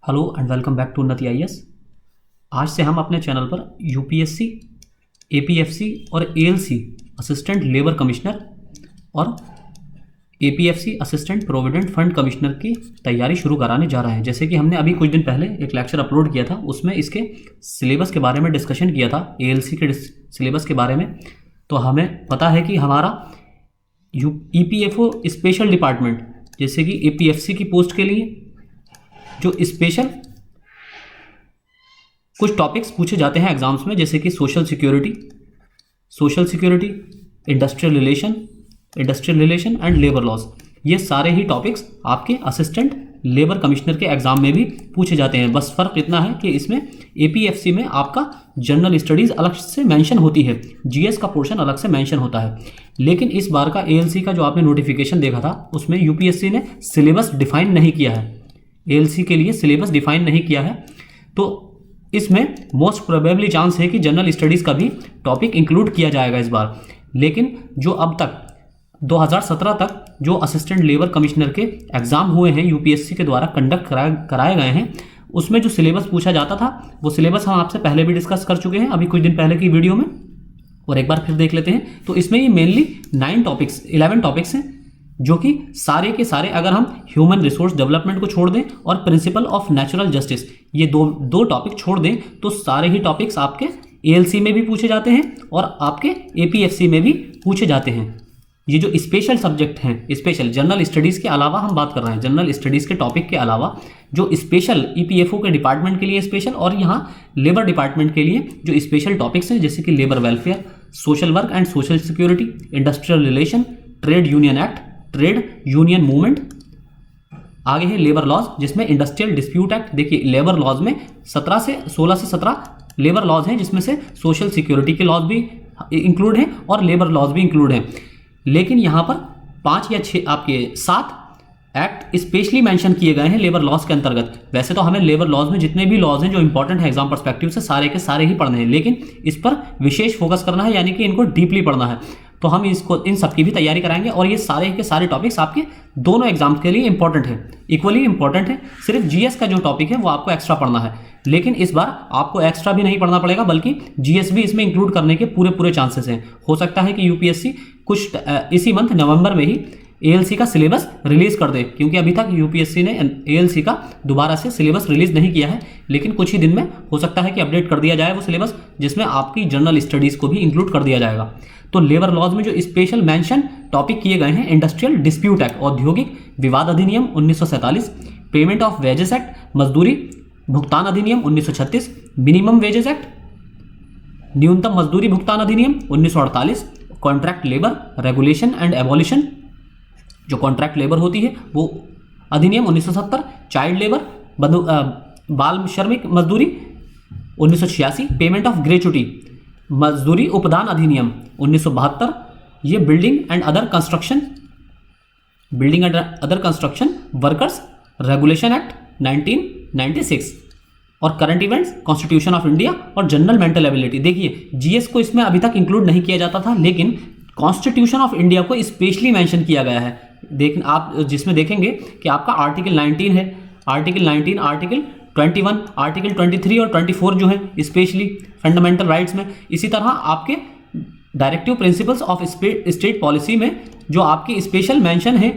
Hello and welcome back to Unnati IAS. आज से हम अपने चैनल पर यूपीएससी, एपीएफसी और एएलसी असिस्टेंट लेबर कमिश्नर और APFC assistant provident fund commissioner की तैयारी शुरू कराने जा रहे हैं। जैसे कि हमने अभी कुछ दिन पहले एक लेक्चर अपलोड किया था, उसमें इसके सिलेबस के बारे में डिस्कशन किया था, एएलसी के सिलेबस के बारे में। तो हमें पता है कि हमारा ईपीएफओ स्पेशल डिपार्टमेंट, जैसे कि एपीएफसी की पोस्ट के लिए जो स्पेशल कुछ टॉपिक्स पूछे जाते हैं एग्जाम्स में, जैसे कि social security, industrial relation and labour laws, ये सारे ही टॉपिक्स आपके असिस्टेंट लेबर कमिश्नर के एग्जाम में भी पूछे जाते हैं। बस फर्क इतना है कि इसमें एपीएफसी में आपका जनरल स्टडीज़ अलग से मेंशन होती है, जीएस का पोर्शन अलग से मेंशन होता है। लेकिन इस बार का एएलसी का जो आपने नोटिफिकेशन देखा था, उसमें यूपीएससी ने सिलेबस डिफाइन नहीं किया है, एएलसी के लिए सिलेबस डिफाइन नहीं किया है। तो इसमें मोस्ट प्रोबेबली चांस है कि जनरल स्टडीज़ का भी टॉपिक इंक्लूड किया जाएगा इस बार। लेकिन जो अब तक 2017 तक जो असिस्टेंट लेबर कमिश्नर के एग्ज़ाम हुए हैं, यूपीएससी के द्वारा कंडक्ट कराए गए हैं, उसमें जो सिलेबस पूछा जाता था वो सिलेबस हम आपसे पहले भी डिस्कस कर चुके हैं, अभी कुछ दिन पहले की वीडियो में, और एक बार फिर देख लेते हैं। तो इसमें ये मेनली 11 टॉपिक्स हैं, जो कि सारे के सारे, अगर हम ह्यूमन रिसोर्स डेवलपमेंट को छोड़ दें और प्रिंसिपल ऑफ नेचुरल जस्टिस, ये दो टॉपिक छोड़ दें, तो सारे ही टॉपिक्स आपके एएलसी में भी पूछे जाते हैं और आपके एपीएफसी में भी पूछे जाते हैं। ये जो स्पेशल सब्जेक्ट हैं, स्पेशल जनरल स्टडीज़ के अलावा हम बात कर रहे हैं, जनरल स्टडीज़ के टॉपिक के अलावा जो स्पेशल ईपीएफओ के डिपार्टमेंट के लिए स्पेशल और यहाँ लेबर डिपार्टमेंट के लिए जो स्पेशल टॉपिक्स हैं, जैसे कि labour welfare, social work and social security, industrial relation, trade union act, trade union movement, आगे है लेबर लॉज, जिसमें इंडस्ट्रियल डिस्प्यूट एक्ट। देखिए लेबर लॉज में 16 से 17 लेबर लॉज हैं, जिसमें से सोशल सिक्योरिटी के लॉज भी इंक्लूड हैं और लेबर लॉज भी इंक्लूड हैं। लेकिन यहाँ पर 5 या 6 आपके 7 एक्ट स्पेशली मेंशन किए गए हैं लेबर लॉज के अंतर्गत। वैसे तो हमें लेबर लॉज में जितने भी लॉज हैं जो इंपॉर्टेंट है एग्जाम पर्सपेक्टिव से, सारे के सारे ही पढ़ने हैं, लेकिन इस पर विशेष फोकस करना है, यानी कि इनको डीपली पढ़ना है। तो हम इन सब की भी तैयारी कराएंगे और ये सारे के सारे टॉपिक्स आपके दोनों एग्जाम्स के लिए इंपॉर्टेंट है, इक्वली इंपॉर्टेंट है। सिर्फ जीएस का जो टॉपिक है वो आपको एक्स्ट्रा पढ़ना है, लेकिन इस बार आपको एक्स्ट्रा भी नहीं पढ़ना पड़ेगा, बल्कि जीएस भी इसमें इंक्लूड करने के पूरे चांसेस हैं। हो सकता है कि यूपीएससी कुछ इसी मंथ नवंबर में ही एएलसी का सिलेबस रिलीज कर दे, क्योंकि अभी तक यूपीएससी ने एएलसी का दोबारा से सिलेबस रिलीज नहीं किया है। लेकिन कुछ ही दिन में हो सकता है कि अपडेट कर दिया जाए वो सिलेबस, जिसमें आपकी जनरल स्टडीज़ को भी इंक्लूड कर दिया जाएगा। तो लेबर लॉज में जो स्पेशल मेंशन टॉपिक किए गए हैं, इंडस्ट्रियल डिस्प्यूट एक्ट, औद्योगिक विवाद अधिनियम 1947, पेमेंट ऑफ वेजेस एक्ट, मजदूरी भुगतान अधिनियम 1936, मिनिमम वेजेस एक्ट, न्यूनतम मजदूरी भुगतान अधिनियम 1948, contract labour regulation and abolition, जो कॉन्ट्रैक्ट लेबर होती है वो अधिनियम 1970, चाइल्ड लेबर बाल श्रमिक मजदूरी 1986, पेमेंट ऑफ ग्रेच्युटी मजदूरी उपदान अधिनियम 1972, ये building and other construction workers regulation act 1996, और current events, constitution of India और जनरल मेंटल एबिलिटी। देखिए जीएस को इसमें अभी तक इंक्लूड नहीं किया जाता था, लेकिन कॉन्स्टिट्यूशन ऑफ इंडिया को स्पेशली मेंशन किया गया है। देख आप जिसमें देखेंगे कि आपका आर्टिकल 19 है, आर्टिकल 19, आर्टिकल 21, आर्टिकल 23 और 24 जो है स्पेशली फंडामेंटल राइट्स में। इसी तरह आपके directive principles of state policy में जो आपकी स्पेशल मेंशन है,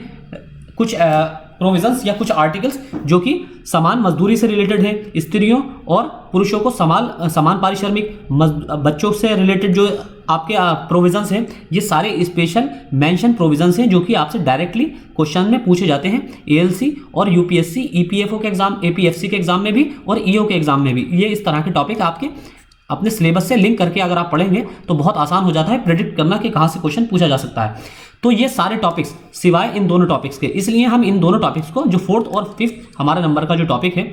कुछ प्रोविजंस या कुछ आर्टिकल्स जो कि समान मजदूरी से रिलेटेड है, स्त्रियों और पुरुषों को समान पारिश्रमिक, बच्चों से रिलेटेड जो आपके प्रोविजंस हैं, ये सारे स्पेशल मेंशन प्रोविजंस हैं जो कि आपसे डायरेक्टली क्वेश्चन में पूछे जाते हैं एएलसी और यूपीएससी, ईपीएफओ के एग्जाम, एपीएफसी के एग्जाम में भी और ईओ के एग्जाम में भी। ये इस तरह के टॉपिक आपके अपने सिलेबस से लिंक करके अगर आप पढ़ेंगे तो बहुत आसान हो जाता है प्रेडिक्ट करना कि कहाँ से क्वेश्चन पूछा जा सकता है। तो ये सारे टॉपिक्स सिवाय इन दोनों टॉपिक्स के, इसलिए हम इन दोनों टॉपिक्स को, जो 4th और 5th हमारे नंबर का जो टॉपिक है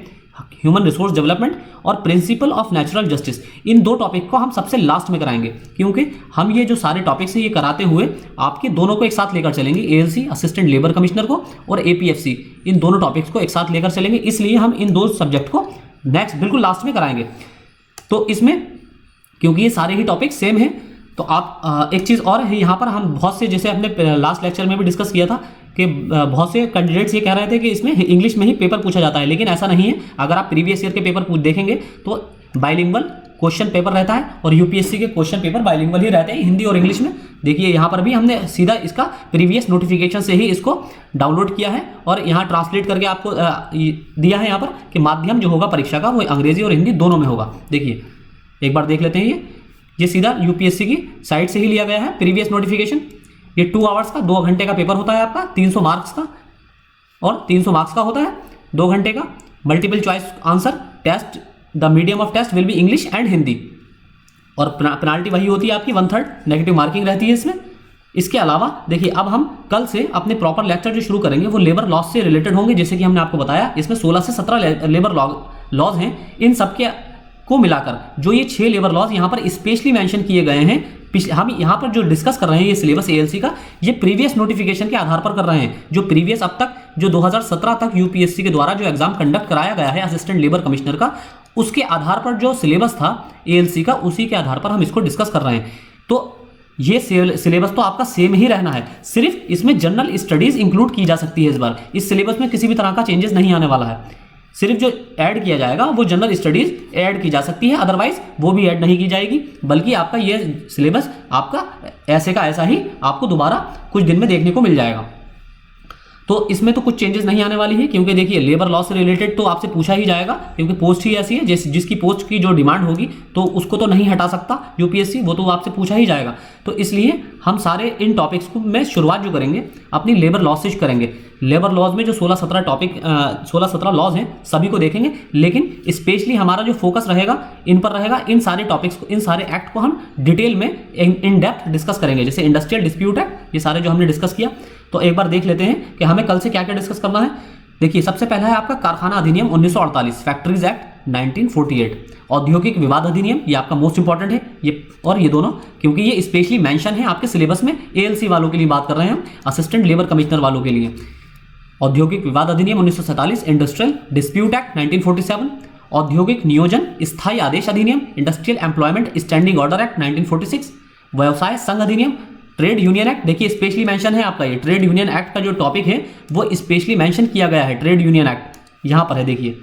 ह्यूमन रिसोर्स डेवलपमेंट और principle of natural justice, in 2 topic को हम सबसे लास्ट में कराएंगे, क्योंकि हम ये जो सारे टॉपिक्स हैं ये कराते हुए आपके दोनों को एक साथ लेकर चलेंगे, एएलसी असिस्टेंट लेबर कमिश्नर को और एपीएफसी, इन दोनों टॉपिक्स को एक साथ लेकर चलेंगे। इसलिए हम इन 2 सब्जेक्ट को नेक्स्ट बिल्कुल लास्ट में कराएंगे। तो इसमें क्योंकि ये सारे ही टॉपिक सेम हैं, तो आप एक चीज़ और है यहाँ पर, हम बहुत से, जैसे अपने लास्ट लेक्चर में भी डिस्कस किया था कि बहुत से कैंडिडेट्स ये कह रहे थे कि इसमें इंग्लिश में ही पेपर पूछा जाता है, लेकिन ऐसा नहीं है। अगर आप प्रीवियस ईयर के पेपर देखेंगे तो बाइलिंगुअल क्वेश्चन पेपर रहता है और यूपीएससी के क्वेश्चन पेपर बाइलिंगुअल ही रहते हैं, हिंदी और इंग्लिश में। देखिए यहाँ पर भी हमने सीधा इसका प्रीवियस नोटिफिकेशन से ही इसको डाउनलोड किया है और यहाँ ट्रांसलेट करके आपको दिया है यहाँ पर कि माध्यम जो होगा परीक्षा का वो अंग्रेजी और हिंदी दोनों में होगा। देखिए एक बार देख लेते हैं, ये सीधा यूपीएससी की साइट से ही लिया गया है प्रीवियस नोटिफिकेशन। ये 2 आवर्स का 2 घंटे का पेपर होता है आपका, 300 मार्क्स का, और 300 मार्क्स का होता है 2 घंटे का। Multiple choice answer test, the medium of test will be English and Hindi, और पेनाल्टी वही होती है आपकी 1/3 नेगेटिव मार्किंग रहती है इसमें। इसके अलावा देखिए अब हम कल से अपने प्रॉपर लेक्चर जो शुरू करेंगे वो लेबर लॉज से रिलेटेड होंगे। जैसे कि हमने आपको बताया इसमें 16 से 17 लेबर लॉज हैं। इन सबके को मिलाकर जो ये 6 लेबर लॉज यहाँ पर स्पेशली मेंशन किए गए हैं, हम यहाँ पर जो डिस्कस कर रहे हैं ये सिलेबस एएलसी का, ये प्रीवियस नोटिफिकेशन के आधार पर कर रहे हैं। जो प्रीवियस अब तक जो 2017 तक यूपीएससी के द्वारा जो एग्जाम कंडक्ट कराया गया है असिस्टेंट लेबर कमिश्नर का, उसके आधार पर जो सिलेबस था एएलसी का, उसी के आधार पर हम इसको डिस्कस कर रहे हैं। तो ये सिलेबस तो आपका सेम ही रहना है, सिर्फ इसमें जनरल स्टडीज इंक्लूड की जा सकती है। इस बार इस सिलेबस में किसी भी तरह का चेंजेस नहीं आने वाला है, सिर्फ जो ऐड किया जाएगा वो जनरल स्टडीज ऐड की जा सकती है, अदरवाइज वो भी ऐड नहीं की जाएगी। बल्कि आपका ये सिलेबस आपका ऐसे का ऐसा ही आपको दोबारा कुछ दिन में देखने को मिल जाएगा। तो इसमें तो कुछ चेंजेस नहीं आने वाली है, क्योंकि देखिए लेबर लॉ से रिलेटेड तो आपसे पूछा ही जाएगा, क्योंकि पोस्ट ही ऐसी है जिसकी पोस्ट की जो डिमांड होगी तो उसको तो नहीं हटा सकता यूपीएससी, वो तो आपसे पूछा ही जाएगा। तो इसलिए हम सारे इन टॉपिक्स को में शुरुआत जो करेंगे अपनी लेबर लॉ से करेंगे। लेबर लॉज में जो 16-17 लॉज हैं सभी को देखेंगे, लेकिन स्पेशली हमारा जो फोकस रहेगा इन पर रहेगा। इन सारे टॉपिक्स को, इन सारे एक्ट को हम डिटेल में इन डेप्थ डिस्कस करेंगे। जैसे इंडस्ट्रियल डिस्प्यूट एक्ट, ये सारे जो हमने डिस्कस किया, तो एक बार देख लेते हैं कि हमें कल से क्या क्या डिस्कस करना है। देखिए सबसे पहला है आपका कारखाना अधिनियम 1948, फैक्ट्रीज एक्ट 1948, औद्योगिक विवाद अधिनियम, ये आपका मोस्ट इंपॉर्टेंट है ये, और ये दोनों क्योंकि ये स्पेशली मेंशन है आपके सिलेबस में। एएलसी वालों के लिए बात कर रहे हैं हम, असिस्टेंट लेबर कमिश्नर वालों के लिए। औद्योगिक विवाद अधिनियम 1947, इंडस्ट्रियल डिस्प्यूट एक्ट 1947, औद्योगिक नियोजन स्थायी आदेश अधिनियम, industrial employment standing order act 1946, व्यवसाय संघ अधिनियम, ट्रेड यूनियन एक्ट। देखिए स्पेशली मेंशन है आपका, ये ट्रेड यूनियन एक्ट का जो टॉपिक है वो स्पेशली मेंशन किया गया है। ट्रेड यूनियन एक्ट यहाँ पर है, देखिए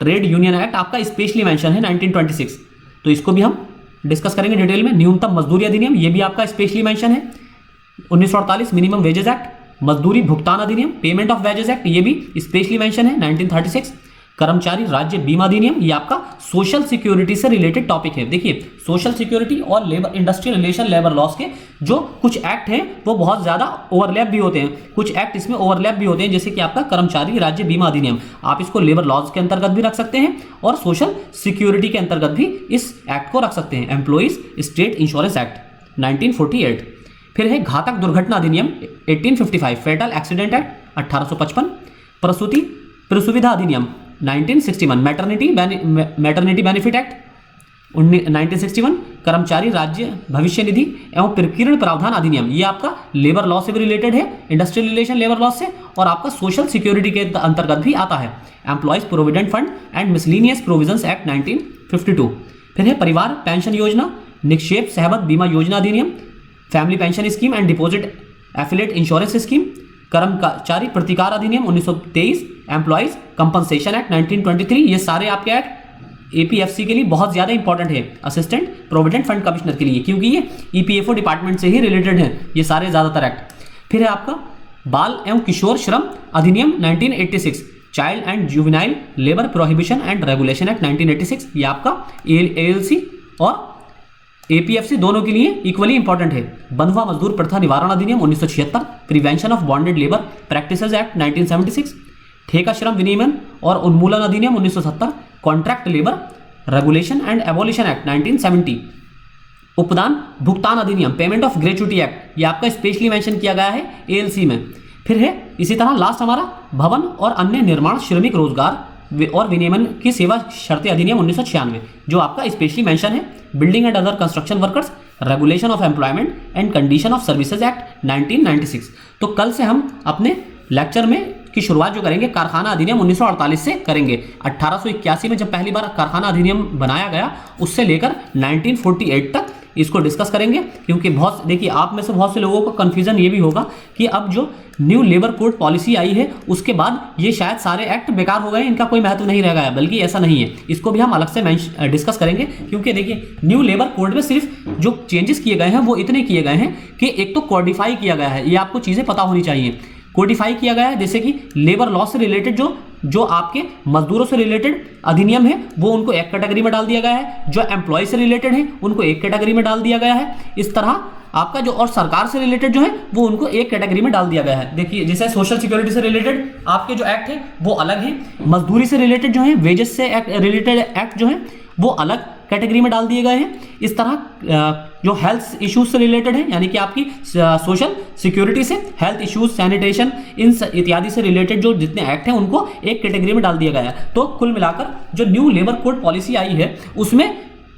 ट्रेड यूनियन एक्ट आपका स्पेशली मेंशन है 1926, तो इसको भी हम डिस्कस करेंगे डिटेल में। न्यूनतम मजदूरी अधिनियम, ये भी आपका स्पेशली मेंशन है 1948, मिनिमम वेजेस एक्ट, मजदूरी भुगतान अधिनियम, पेमेंट ऑफ वेजेस एक्ट, ये भी स्पेशली मेंशन है 1936, कर्मचारी राज्य बीमा अधिनियम, ये आपका सोशल सिक्योरिटी से रिलेटेड टॉपिक है। देखिए सोशल सिक्योरिटी और labour industrial relation labour laws के जो कुछ एक्ट हैं वो बहुत ज़्यादा ओवरलैप भी होते हैं, कुछ एक्ट इसमें ओवरलैप भी होते हैं। जैसे कि आपका कर्मचारी राज्य बीमा अधिनियम, आप इसको लेबर लॉज के अंतर्गत भी रख सकते हैं और सोशल सिक्योरिटी के अंतर्गत भी इस एक्ट को रख सकते हैं। एम्प्लॉइज स्टेट इंश्योरेंस एक्ट 1948, फिर है घातक दुर्घटना अधिनियम 1855, फेटल एक्सीडेंट एक्ट 1855, प्रसूति प्रसुविधा अधिनियम 1961, मैटरनिटी बेनिफिट एक्ट 1961, कर्मचारी राज्य भविष्य निधि एवं प्रकीर्ण प्रावधान अधिनियम, ये आपका लेबर लॉ से भी रिलेटेड है, इंडस्ट्रियल रिलेशन लेबर लॉ से, और आपका सोशल सिक्योरिटी के अंतर्गत भी आता है। Employees provident fund and miscellaneous provisions act 1952, फिर है परिवार पेंशन योजना, निक्षेप सहमत बीमा योजना अधिनियम, family pension scheme and deposit affiliate insurance scheme, कर्मचारी प्रतिकार अधिनियम 1923, एम्प्लॉइज कंपनसेशन एक्ट 1923, ये सारे आपके एक्ट एपीएफसी के लिए बहुत ज़्यादा इंपॉर्टेंट है, असिस्टेंट प्रोविडेंट फंड कमिश्नर के लिए, क्योंकि ये ईपीएफओ डिपार्टमेंट से ही रिलेटेड हैं ये सारे ज़्यादातर एक्ट। फिर है आपका बाल एवं किशोर श्रम अधिनियम 1986, child and juvenile labour prohibition and regulation act 1986, ये आपका एएलसी और एपीएफसी दोनों के लिए इक्वली इंपॉर्टेंट है। बंधुआ मजदूर प्रथा निवारण अधिनियम 1976, prevention of bonded labour practices act 1976, ठेका श्रम विनियमन और उन्मूलन अधिनियम 1970, contract labour regulation and abolition act 1970, उपदान भुगतान अधिनियम पेमेंट ऑफ ग्रेच्युटी एक्ट, ये आपका स्पेशली मेंशन किया गया है एएलसी में। फिर है इसी तरह लास्ट हमारा भवन और अन्य निर्माण श्रमिक रोजगार और विनियमन की सेवा शर्तें अधिनियम 1996, जो आपका स्पेशली मेंशन है। Building and other construction workers regulation of employment and condition of services act 1996। तो कल से हम अपने लेक्चर में की शुरुआत जो करेंगे कारखाना अधिनियम 1948 से करेंगे। 1881 में जब पहली बार कारखाना अधिनियम बनाया गया, उससे लेकर 1948 तक इसको डिस्कस करेंगे, क्योंकि बहुत देखिए आप में से बहुत से लोगों को कन्फ्यूजन ये भी होगा कि अब जो न्यू लेबर कोड पॉलिसी आई है उसके बाद ये शायद सारे एक्ट बेकार हो गए, इनका कोई महत्व नहीं रह गया। बल्कि ऐसा नहीं है, इसको भी हम अलग से डिस्कस करेंगे, क्योंकि देखिए न्यू लेबर कोड में सिर्फ जो चेंजेस किए गए हैं वो इतने किए गए हैं कि एक तो कोडिफाई किया गया है, ये आपको चीज़ें पता होनी चाहिए। कोडिफाई किया गया है, जैसे कि लेबर लॉ से रिलेटेड जो आपके मजदूरों से रिलेटेड अधिनियम है वो उनको एक कैटेगरी में डाल दिया गया है, जो एम्प्लॉय से रिलेटेड है उनको एक कैटेगरी में डाल दिया गया है। इस तरह आपका जो और सरकार से रिलेटेड जो है वो उनको एक कैटेगरी में डाल दिया गया है। देखिए जैसे सोशल सिक्योरिटी से रिलेटेड आपके जो एक्ट है वो अलग है, मजदूरी से रिलेटेड जो है वेजेस से रिलेटेड एक्ट जो है वो अलग कैटेगरी में डाल दिए गए हैं। इस तरह जो हेल्थ इश्यूज से रिलेटेड है, यानी कि आपकी सोशल सिक्योरिटी से हेल्थ इश्यूज, सैनिटेशन, इन इत्यादि से रिलेटेड जो जितने एक्ट हैं उनको एक कैटेगरी में डाल दिया गया है। तो कुल मिलाकर जो न्यू लेबर कोड पॉलिसी आई है उसमें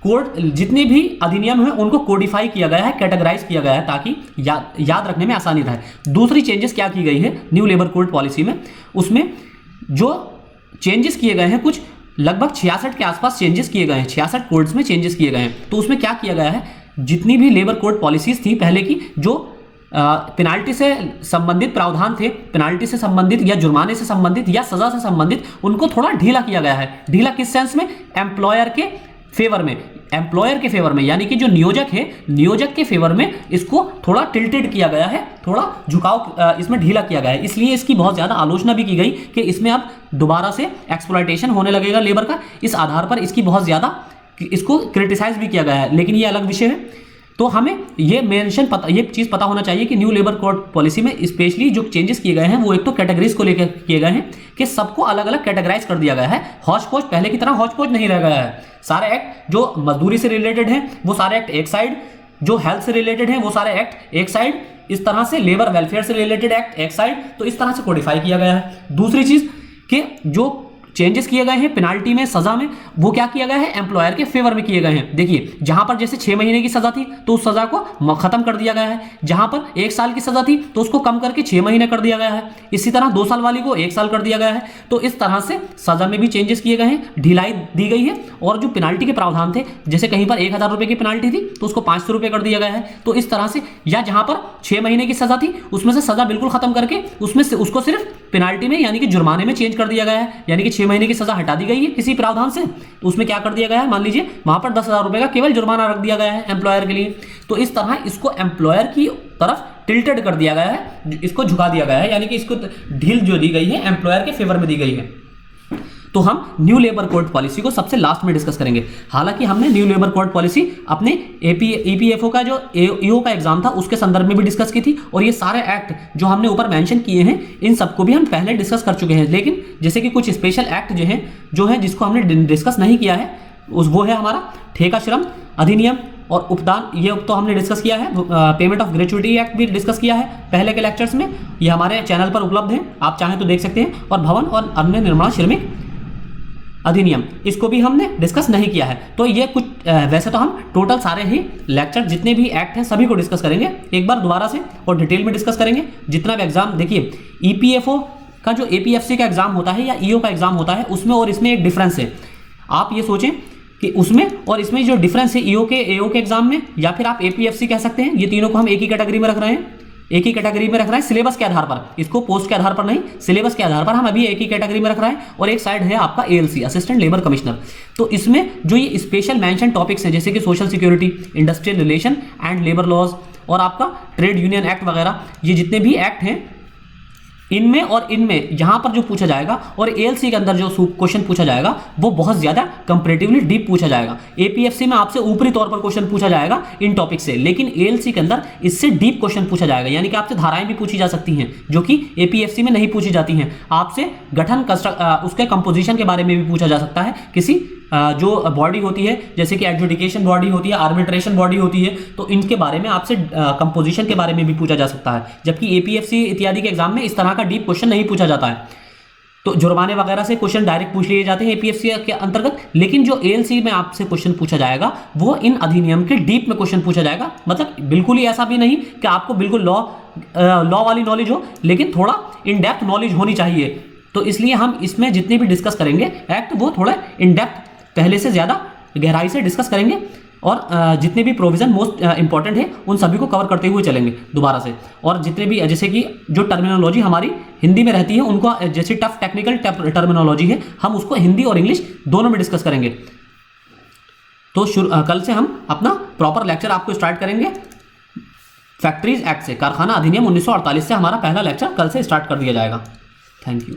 कोड जितने भी अधिनियम हैं उनको कोडिफाई किया गया है, कैटेगराइज किया गया है, ताकि याद रखने में आसानी रहे। दूसरी चेंजेस क्या की गई है न्यू लेबर कोड पॉलिसी में, उसमें जो चेंजेस किए गए हैं कुछ लगभग 66 के आसपास चेंजेस किए गए हैं, 66 कोड्स में चेंजेस किए गए हैं। तो उसमें क्या किया गया है, जितनी भी लेबर कोड पॉलिसीज थी पहले की, जो पेनाल्टी से संबंधित प्रावधान थे, पेनाल्टी से संबंधित या जुर्माने से संबंधित या सजा से संबंधित, उनको थोड़ा ढीला किया गया है। ढीला किस सेंस में, एम्प्लॉयर के फेवर में, एम्प्लॉयर के फेवर में, यानी कि जो नियोजक है नियोजक के फेवर में इसको थोड़ा टिल्टेड किया गया है, थोड़ा झुकाव इसमें ढीला किया गया है। इसलिए इसकी बहुत ज़्यादा आलोचना भी की गई कि इसमें अब दोबारा से एक्सप्लॉयटेशन होने लगेगा लेबर का। इस आधार पर इसकी बहुत ज़्यादा इसको क्रिटिसाइज भी किया गया है, लेकिन ये अलग विषय है। तो हमें ये चीज़ पता होना चाहिए कि न्यू लेबर कोड पॉलिसी में स्पेशली जो चेंजेस किए गए हैं वो एक तो कैटेगरीज को लेकर किए गए हैं कि सबको अलग अलग कैटेगराइज कर दिया गया है। हौच पौच पहले की तरह हौच पौच नहीं रह गया है। सारे एक्ट जो मजदूरी से रिलेटेड हैं वो सारे एक्ट एक साइड, जो हेल्थ से रिलेटेड हैं वो सारे एक्ट एक साइड, इस तरह से लेबर वेलफेयर से रिलेटेड एक्ट एक साइड। तो इस तरह से कोडिफाई किया गया है। दूसरी चीज़ कि जो चेंजेस किए गए हैं पेनाल्टी में, सजा में, वो क्या किया गया है, एम्प्लॉयर के फेवर में किए गए हैं। देखिए जहां पर जैसे 6 महीने की सजा थी तो उस सजा को खत्म कर दिया गया है, जहां पर 1 साल की सजा थी तो उसको कम करके 6 महीने कर दिया गया है, इसी तरह 2 साल वाली को 1 साल कर दिया गया है। तो इस तरह से सजा में भी चेंजेस किए गए हैं, ढिलाई दी गई है। और जो पेनाल्टी के प्रावधान थे, जैसे कहीं पर 1000 रुपये की पेनाल्टी थी तो उसको 500 रुपये कर दिया गया है। तो इस तरह से, या जहां पर 6 महीने की सजा थी उसमें से सजा बिल्कुल खत्म करके उसमें से उसको सिर्फ पेनाल्टी में यानी कि जुर्माने में चेंज कर दिया गया है, यानी कि 6 महीने की सजा हटा दी गई है किसी प्रावधान से, तो उसमें क्या कर दिया गया है, मान लीजिए वहां पर 10,000 रुपए का केवल जुर्माना रख दिया गया है एम्प्लॉयर के लिए। तो इस तरह इसको एम्प्लॉयर की तरफ टिल्टेड कर दिया गया है, इसको झुका दिया गया है, यानी कि इसको ढील जो दी गई है एम्प्लॉयर के फेवर में दी गई है। तो हम न्यू लेबर कोड पॉलिसी को सबसे लास्ट में डिस्कस करेंगे। हालांकि हमने न्यू लेबर कोड पॉलिसी अपने ईपीएफओ का जो ईओ का एग्जाम था उसके संदर्भ में भी डिस्कस की थी, और ये सारे एक्ट जो हमने ऊपर मेंशन किए हैं इन सबको भी हम पहले डिस्कस कर चुके हैं। लेकिन जैसे कि कुछ स्पेशल एक्ट जो है जिसको हमने डिस्कस नहीं किया है वो है हमारा ठेका श्रम अधिनियम और उपदान, ये तो हमने डिस्कस किया है। पेमेंट ऑफ ग्रेचुइटी एक्ट भी डिस्कस किया है पहले के लेक्चर्स में, ये हमारे चैनल पर उपलब्ध है, आप चाहें तो देख सकते हैं। और भवन और अन्य निर्माण श्रमिक अधिनियम, इसको भी हमने डिस्कस नहीं किया है। तो ये कुछ वैसे तो हम टोटल सारे ही लेक्चर जितने भी एक्ट हैं सभी को डिस्कस करेंगे एक बार दोबारा से और डिटेल में डिस्कस करेंगे। जितना भी एग्जाम, देखिए ईपीएफओ का जो एपीएफसी का एग्जाम होता है या ईओ का एग्जाम होता है उसमें और इसमें एक डिफरेंस है। आप ये सोचें कि उसमें और इसमें जो डिफरेंस है ईओ के एओ के एग्जाम में, या फिर आप एपीएफसी कह सकते हैं, ये तीनों को हम एक ही कैटेगरी में रख रहे हैं, एक ही कैटेगरी में रख रहे हैं सिलेबस के आधार पर, इसको पोस्ट के आधार पर नहीं, सिलेबस के आधार पर हम अभी एक ही कैटेगरी में रख रहे हैं। और एक साइड है आपका एएलसी, असिस्टेंट लेबर कमिश्नर। तो इसमें जो ये स्पेशल मेंशन टॉपिक्स हैं जैसे कि social security, industrial relation and labour laws और आपका ट्रेड यूनियन एक्ट वगैरह, ये जितने भी एक्ट हैं इनमें और इनमें यहाँ पर जो पूछा जाएगा और एएलसी के अंदर जो क्वेश्चन पूछा जाएगा वो बहुत ज़्यादा कंपैरेटिवली डीप पूछा जाएगा। एपीएफसी में आपसे ऊपरी तौर पर क्वेश्चन पूछा जाएगा इन टॉपिक से, लेकिन एएलसी के अंदर इससे डीप क्वेश्चन पूछा जाएगा, यानी कि आपसे धाराएं भी पूछी जा सकती हैं जो कि एपीएफसी में नहीं पूछी जाती हैं। आपसे गठन उसके कंपोजिशन के बारे में भी पूछा जा सकता है, किसी जो बॉडी होती है जैसे कि एडजुडिकेशन बॉडी होती है, आर्बिट्रेशन बॉडी होती है, तो इनके बारे में आपसे कंपोजिशन के बारे में भी पूछा जा सकता है। जबकि एपीएफसी इत्यादि के एग्जाम में इस तरह का डीप क्वेश्चन नहीं पूछा जाता है। तो जुर्माने वगैरह से क्वेश्चन डायरेक्ट पूछ लिए जाते हैं एपीएफसी के अंतर्गत, लेकिन जो एएलसी में आपसे क्वेश्चन पूछा जाएगा वो इन अधिनियम के डीप में क्वेश्चन पूछा जाएगा। मतलब बिल्कुल ही ऐसा भी नहीं कि आपको बिल्कुल लॉ वाली नॉलेज हो, लेकिन थोड़ा इन डेप्थ नॉलेज होनी चाहिए। तो इसलिए हम इसमें जितने भी डिस्कस करेंगे एक्ट वो थोड़ा इन डेप्थ पहले से ज़्यादा गहराई से डिस्कस करेंगे। और जितने भी प्रोविज़न मोस्ट इंपॉर्टेंट है उन सभी को कवर करते हुए चलेंगे दोबारा से। और जितने भी जैसे कि जो टर्मिनोलॉजी हमारी हिंदी में रहती है उनको, जैसे टफ टेक्निकल टर्मिनोलॉजी है, हम उसको हिंदी और इंग्लिश दोनों में डिस्कस करेंगे। तो कल से हम अपना प्रॉपर लेक्चर आपको स्टार्ट करेंगे फैक्ट्रीज एक्ट से, कारखाना अधिनियम 1948 से हमारा पहला लेक्चर कल से स्टार्ट कर दिया जाएगा। Thank you.